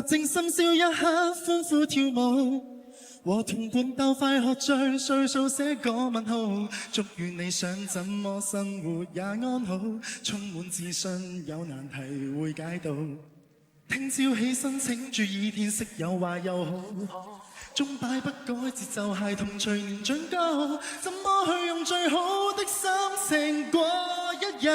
靜深宵一刻，歡呼跳舞，和同伴鬥快喝醉，歲數寫個問號。祝願你想怎麼生活也安好，充滿自信，有難題會解到。聽朝起身請注意天色有壞又好，鐘擺不改節奏，孩童隨年長高，怎麼去用最好的心情過一日？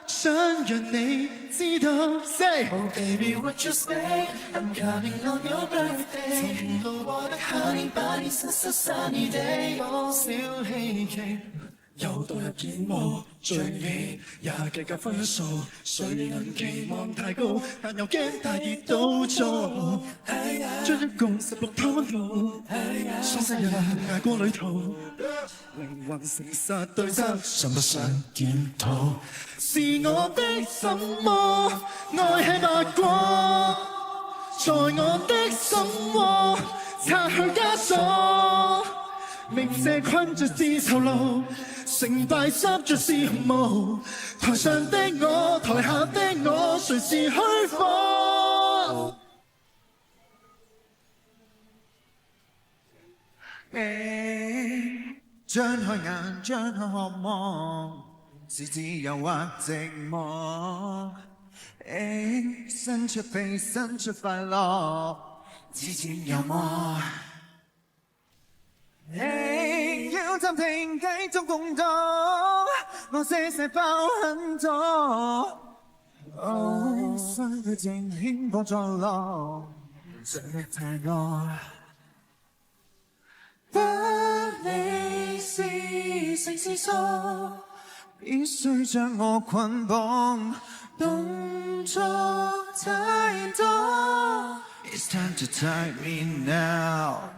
想讓你知道 ，Say Oh baby would you stay? I'm coming on your birthday。從路過的下年把年實實 sunny day。多少希冀又墮入煙霧，最尾也計較分數，誰人期望太高，但又驚大熱倒灶。將一共16湯溫度，雙生人捱過旅途，靈魂誠實對質，想不想檢討？是我的什麼愛吃白果，在我的心窩擦去枷鎖，明謝困着是囚牢，成敗濕着是紅毛，台上的我，台下的我，誰是虛火？張開眼，張開渴望，是自由或寂寞。伸出臂，伸出快樂，之前有麼？要暫停，繼續共度，我些包很多。心裏靜輕播在落，這太多。不理是成是錯，必須將我捆綁，動作太多。It's time to tie me now。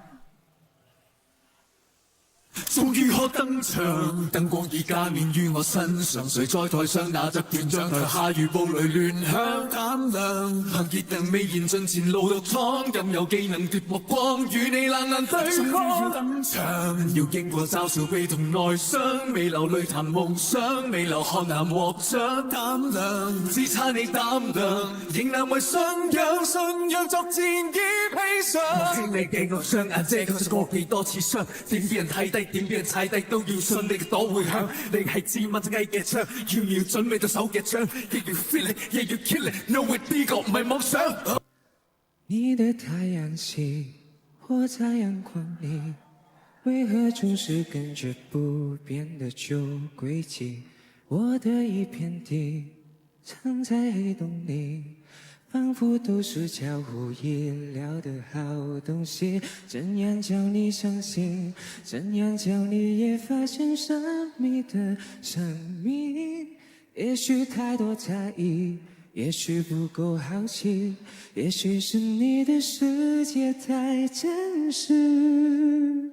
終於可登場，燈光已加冕於我身上，誰在台上拿着權杖，台下如暴雷亂響，膽量行傑能未然盡前路獨闖，任有技能奪目光，與你冷眼對抗。終於要登場，要經過嘲笑悲痛內傷，未流淚談夢想，未流汗藍獲獎，膽量只差你膽量，仍難為信仰作戰已披上。我經歷幾個雙眼遮蓋咗過幾多次傷，點俾人睇低？點俾人踩低都要信你嘅朵會響，你係自問自己嘅槍，要唔要準備到手嘅槍？亦要 feel it，亦要 kill it，no way 呢個唔係妄想。你的太陽系，我在陽光裡，為何總是跟着不變的舊軌跡？我的一片地，藏在黑洞裡。仿佛都是超乎意料的好東西，怎樣叫你相信？怎樣叫你也發現神秘的生命？也許太多在意，也許不夠好奇，也許是你的世界太真實。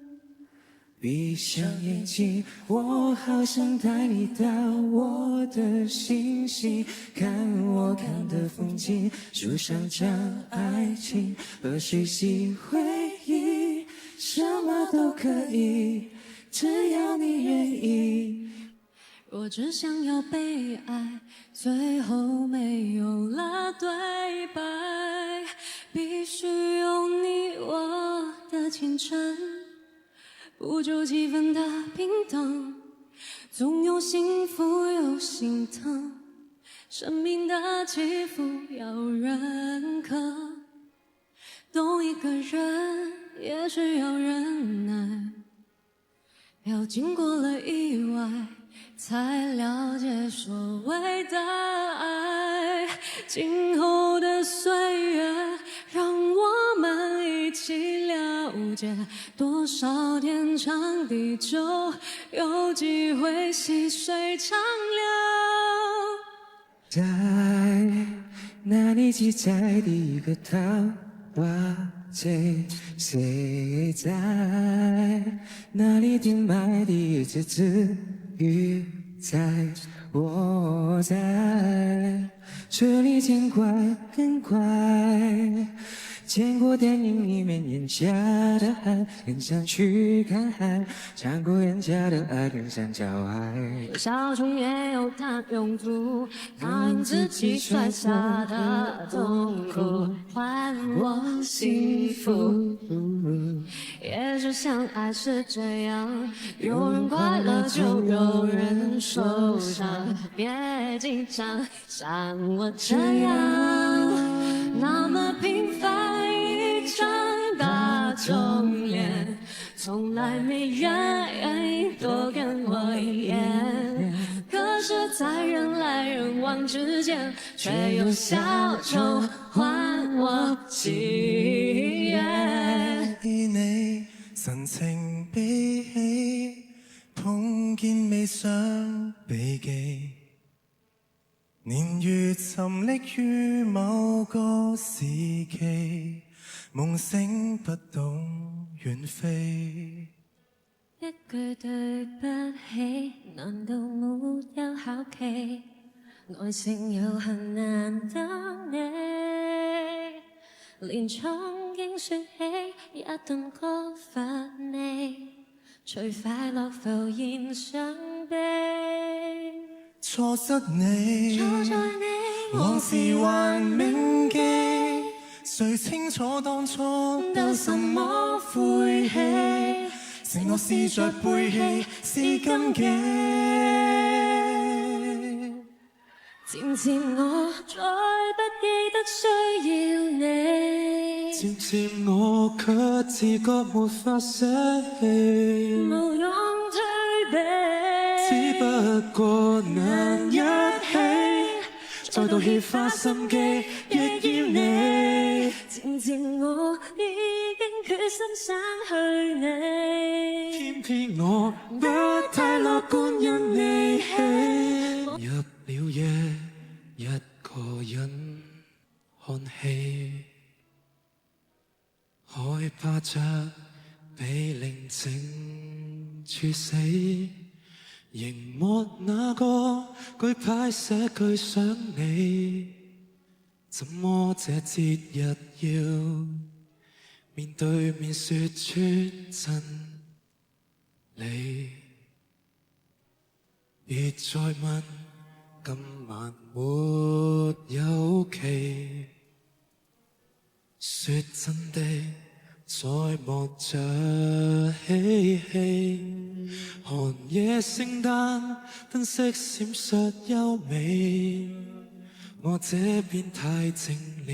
閉上眼睛，我好想帶你到我的星星，看我看的風景，樹上長愛情和水洗回憶，什麼都可以，只要你願意。我只想要被愛，最後沒有了對白，必須有你我的清晨，不就幾分的平等，總有幸福有心疼，生命的起伏要認可，懂一個人也需要忍耐，要經過了意外，才了解所謂的愛，今後的歲月讓我們一起了解，多少天長地久，有機會細水長流。在哪裡記載第一個桃花醉？誰在哪裡填埋第一隻字語在？我在這裡見怪更怪，见过电影里面人家的爱，很想去看海；尝过人家的爱，更想叫爱。小虫也有它用途，它用自己摔下的痛苦换我幸福。也许相爱是这样，有人快乐就有人受伤，别紧张，像我这样，那么平凡一张大众脸，从来没人愿意多看我一眼。可是，在人来人往之间，却有小丑换我情愿。你神情悲喜，碰見未想避忌，年月沉溺於某個時期，夢醒不懂遠飛。一句對不起，難道沒有考期？愛情有很難等你，連憧憬說起一頓過乏味，隨快樂浮現傷悲。錯失你，錯在你，往事還銘記，誰清楚當初都什麼晦氣？承諾試着背棄是禁忌，漸漸我再不記得需要你，漸漸我卻自覺沒法捨棄，無用退避，只不過難一起，再度獻花心機，亦要你。漸漸我已經決心散去你，偏偏我不太樂觀，因你起。入了夜，一個人看戲，害怕着被寧靜猝死。熒幕那個句牌寫句想你，怎麼這節日要面對面說穿真理？別再問今晚沒有期，說真的再莫着嬉戲，寒夜聖誕燈飾閃爍優美，我這邊太靜了，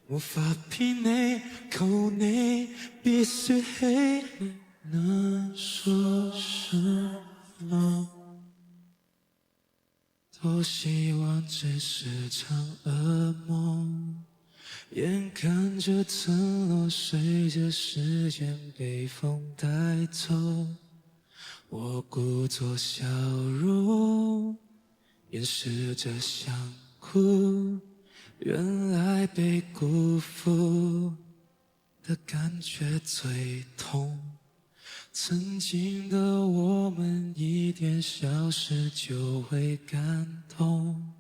無法騙你，求你別說起那說什麼，多希望只是場噩夢，眼看着承諾隨着時間被風帶走，我故作笑容，掩飾着想哭，原來被辜負的感覺最痛。曾經的我們一點小事就會感動，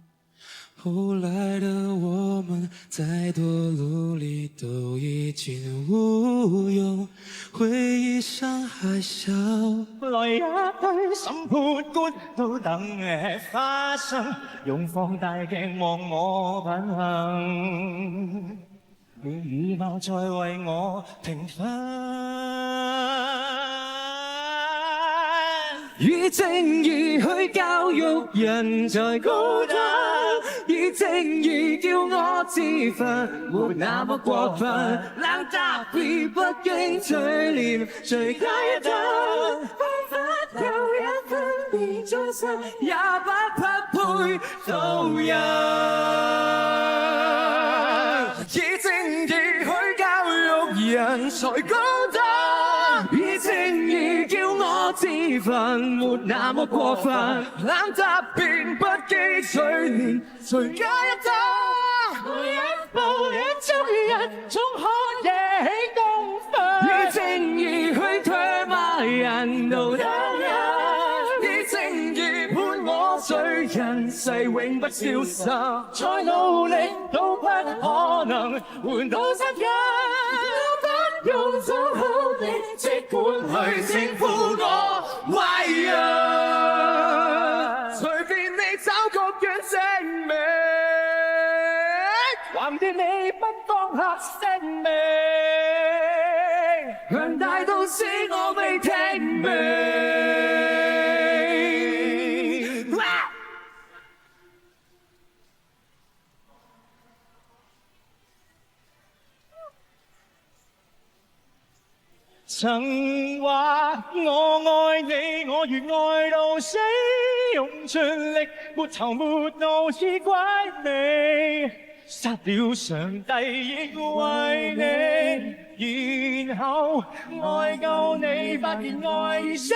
後來的我們再多努力都已經無用，回憶像海嘯，來一堆審判官都等發生，用放大鏡望我品行，你以貌再為我評分。以正義去教育人才高等，以正義叫我自焚，沒那麼過分。冷答辯不經淬煉，誰加一等？彷彿有一分別在身，也不匹配做人。以正義去教育人才高等，以正義叫我自焚，沒那麼過分。冷答辯不經淬煉，誰加一等？每一步一足人，總可惹起公憤。以正義去唾罵人，道德人，以正義判我罪人。世永不消失，再努力都不可能換到親近。不用找好你，即管去稱呼我壞人，隨便你找個樣證明，橫掂你不放下性命，強大到使我未聽明。曾話我愛你，我願愛到死，用盡力，沒頭沒腦似鬼魅，殺了上帝亦為你，然後愛夠你，發現愛已死，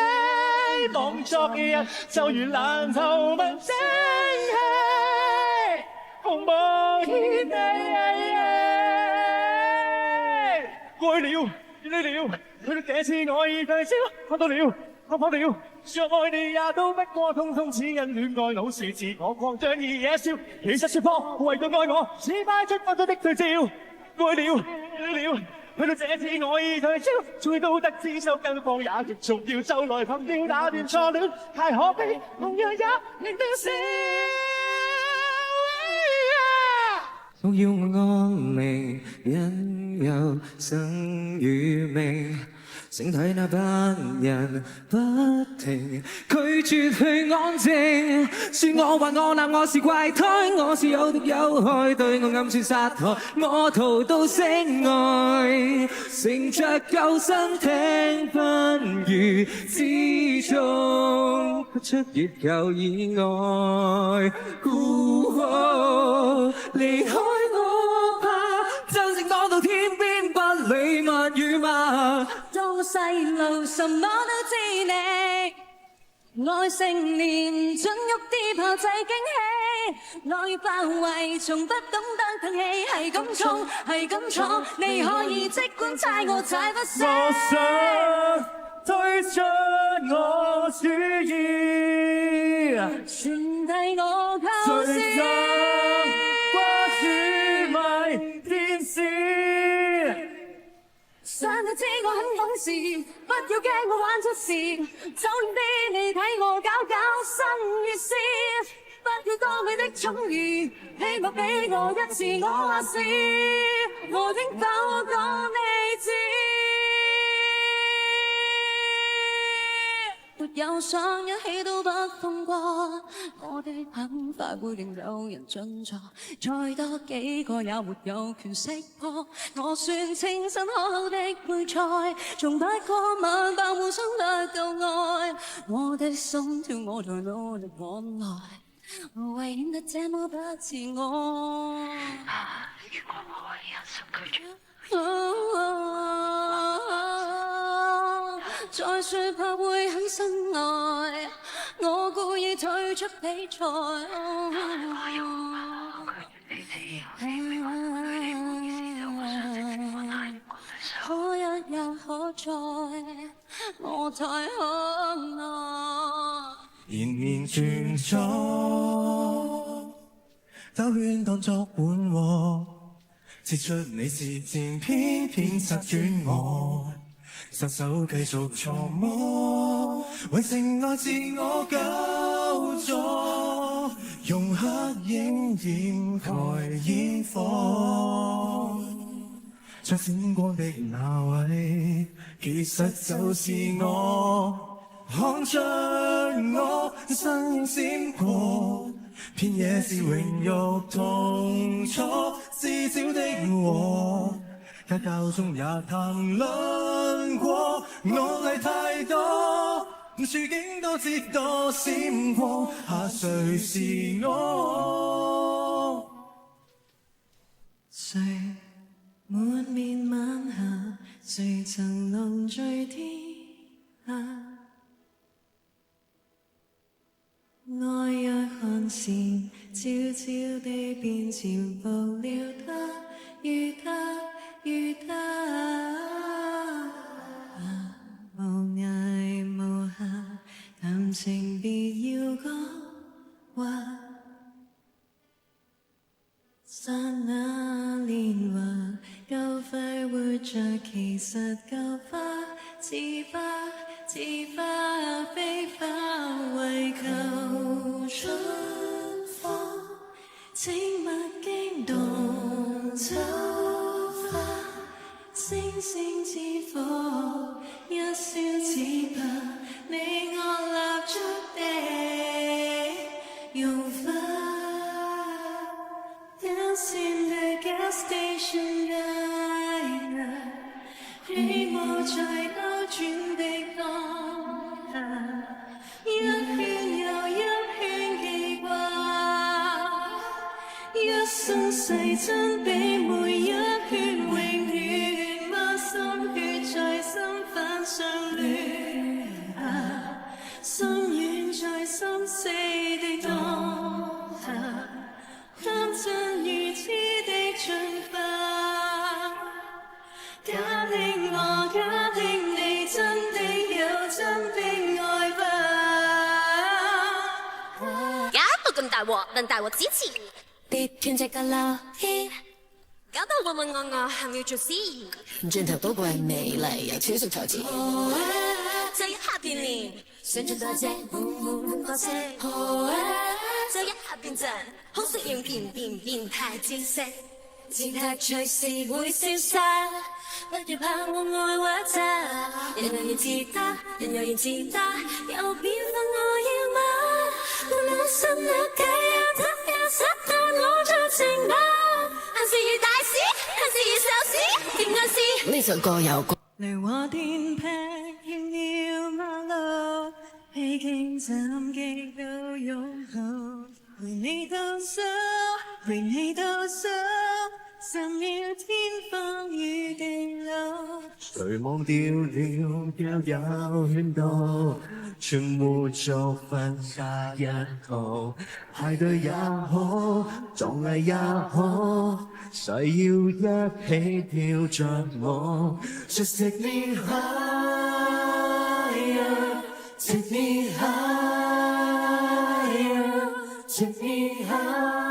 當昨日就如爛透物蒸氣，毫無天地，愛了。了，去到這次我已退燒，看到了，看破了，說愛你也都不過通通只因戀愛老是自我擴張而野笑，其實說破為到愛我，只擺出不多的對照，愛了，去到這次我已退燒，最都得知收更放也極重要，就來憑吊那段錯戀，太可悲，同樣也令到笑。都要我安寧，因有生與命，整體那班人不停拒絕去安靜，說我話我鬧我是怪胎，我是有毒有害，對我暗算殺害，我逃到性外，乘着救生艇奔如之中，不出月球以外，離開我吧，真正講到天邊不理蜜語嘛。到細路什麼都知你，愛成年準喐啲炮製驚喜，愛包圍從不懂得噴氣，係咁衝係咁闖，你可以即管猜我踩不死。我想推出我主意，傳遞我構思。想你知我很懂事，不要驚我玩出事，就連俾你睇我搞搞新意思，不要多美的寵兒，希望俾我一次我話事，我應否講你知？沒有想一起都不風光，我的很快會令有人進錯，再多幾個也沒有權識破。我算清新可口的配菜，從不過晚飯互相得到愛。我的心跳我在努力往來，為顯得這麼不自我。如果我可以忍心拒絕。再說怕會很深愛，我故意退出比賽。可一日可再，我太可愛。連綿傳咗，兜圈當作玩和，切出你視線，偏偏殺轉我。失手繼續錯摸，為情愛自我救助，用黑影掩蓋煙火。將閃光的那位，其實就是我，看着我身閃過，偏也是榮辱痛楚，至少的我。家教中也談論過，我禮太多，處境多姿多閃過，下誰是我？誰滿面晚霞，誰曾濃醉天下？愛若寒蟬，悄悄地便潛伏了他，與他。無涯無瑕，談情別要講話。着，其實舊花似花，似花非花，為求春風，請勿驚動秋花，星星之火，一燒只怕你我蠟燭的用法。Dance in the gas station night， 起舞在兜轉的當下，一圈又一圈記掛，一生細珍比每一圈永遠，把心血在心瓣上亂下，心軟在心死的當下。貪真如痴的進化，假聽我，假聽你，真的有真的愛吧。搞到咁大鑊，論大鑊之前，跌斷隻腳啦，搞到渾渾噩噩，係咪要做先？轉頭都怪美麗有超熟台詞。就一下變臉，想做多隻，多隻。就一下變陣，好識用變態招式，姿態隨時會消失。不要怕我愛畫質，人又要自得，人又要自得，有變化我要嗎？我心裏計得有實在我做情夢，還是遇大事，還是遇小事，點解是？呢首歌有歌。雷和電劈炫耀馬路，披荊斬棘都擁抱，陪你到手，陪你到手，神妙天荒與地老。誰忘掉了交友圈道，全沒作分下一套，派對也好，壯麗也好，誓要一起跳着舞。Just take me higher, take me higher, take me higher。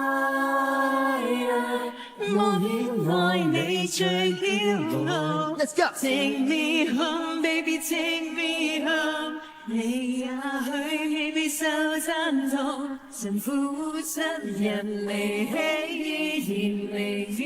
我偏愛你最驕傲。Let's go。Take me home, baby, take me home。你也許未必受贊同，神父七人離棄，依然離遠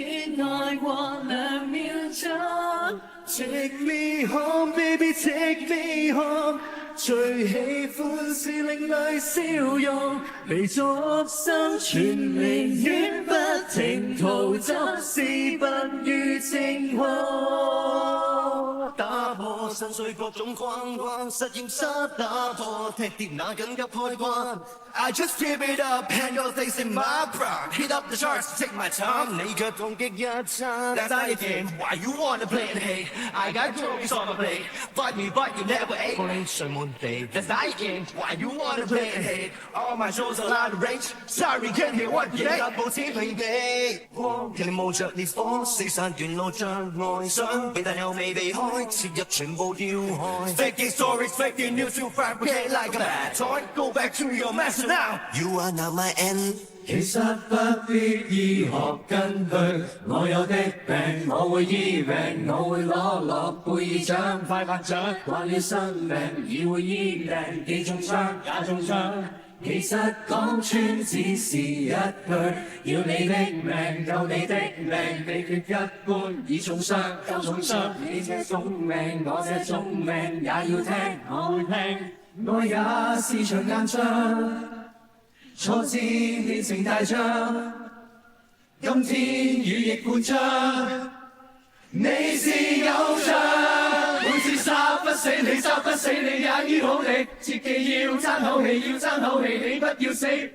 愛過兩秒鐘。Take me home, baby, take me home。最喜歡是另類笑容，被捉心全寧願不停逃走，事不於正好。打破深邃各種框框，實驗室打破踢跌那緊急開關。I just keep it up, and your face in my prime. Hit up the charts, take my time. 你卻痛擊一餐。That's not a game, why you wanna play the hate? I got trophies on my plate, fight me but you never ate. 玻璃上滿地。That's not a game, why you wanna play the hate? All my shows are out of range, sorry can't hear what you say. 步似平地，人哋冒着烈火，四散沿路障礙，想避但又未避開，切入全部要害。Faking stories, faking news, you fabricate like a bad toy. Go back to your master now. You are not my end. 其實不必醫學根據，我有的病我會醫病，我會攞諾貝爾獎，快拍掌，慣了生命已會醫病，既中槍也中槍。其實講穿只是一句，要你的命救你的命，秘訣一般以重傷救重傷。你這種命我這種命也要聽，我會聽，愛也是場硬仗。錯字變成大仗，今天羽翼半張，你是偶像。每次殺不死你，殺不死你也醫好你，切記要爭口氣，要爭口氣，你不要死。